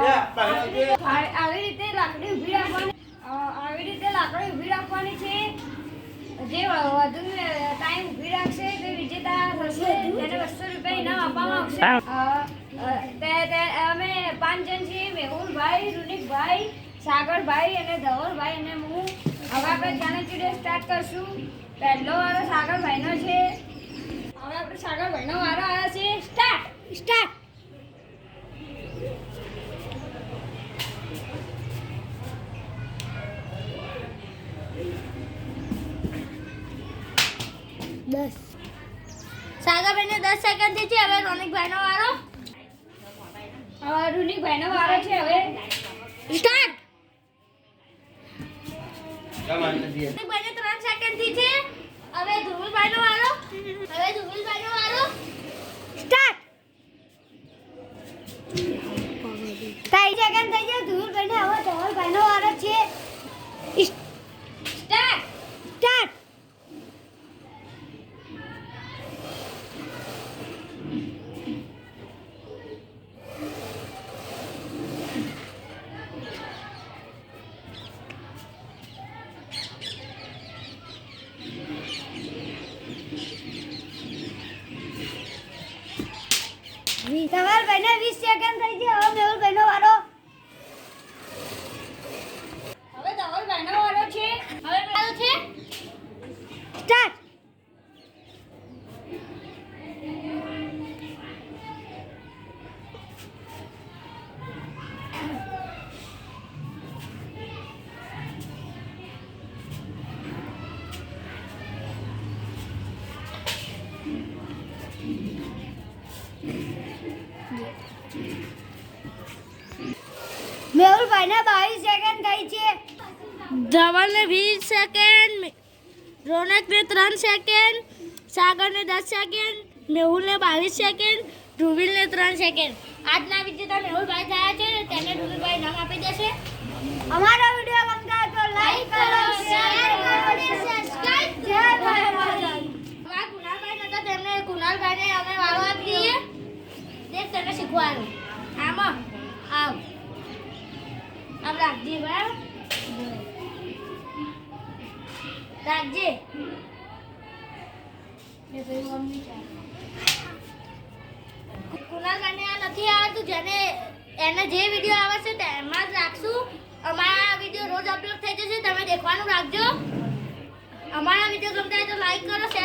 આવી રીતે લાકડી ઊભી રાખવાની છે. જે વધુ ટાઈમ ઊભી રાખશે તે વિજેતા થશે. તેને 200 રૂપિયા ઇનામ આપવામાં આવશે. અમે 5 જણ છીએ: મેહુલભાઈ, રૂનિકભાઈ, સાગરભાઈ અને ધવલભાઈ અને હું. હવે આપણે જાણે સ્ટાર્ટ કરશું. પહેલો વારો સાગરભાઈનો છે. હવે આપણે સાગરભાઈનો વારો આવ્યો છે. સ્ટાર્ટ. સાગરભાઈને 10 સેકન્ડ થી છે. હવે રોનિકભાઈનો વારો. રૂનિકભાઈનો વારો છે. હવે સ્ટાર્ટ. રૂનિકભાઈને 3 સેકન્ડ થી છે. હવે ધ્રુવભાઈનો વારો. સ્ટાર્ટ. 3 સેકન્ડ થઈ ગયા ધ્રુવભાઈને. હવે ધવલભાઈનો વારો છે. સ્ટાર્ટ. ધવલભાઈને 20 સેકન્ડ થઈ ગયા. હવે મેહુલભાઈનો વારો. હવે ધવલભાઈનો વારો છે. સ્ટાર્ટ. મેહુલભાઈને 22 સેકન્ડ થઈ છે. ધવલને 20 સેકન્ડ, રોનકને 3 સેકન્ડ, સાગરને 10 સેકન્ડ, મેહુલને 22 સેકન્ડ, ધ્રુવિલને 3 સેકન્ડ. આજના વિજેતા મેહુલભાઈ થયા છે. તેને ધ્રુવિલભાઈ નામ આપી દેશે. અમારો વિડિયો ગમતો હોય તો લાઈક કરો, શેર કરો અને સબસ્ક્રાઇબ. જય ભારત. કુનાલભાઈ નતા, તેમને કુનાલભાઈને અમે વારો આપી દઈએ. દેખ તને શીખવાનું. આમાં આવ રાખજે. બરાબર રાખજે. કુનાલભાઈને આ નથી આવડતું. જેને એને જે વિડીયો આવે છે તેમાં જ રાખશું. અમારા વિડીયો રોજ અપલોડ થઈ જશે. તમે દેખવાનું રાખજો. અમારા વિડીયો ગમતા હોય તો લાઈક કરો, શેર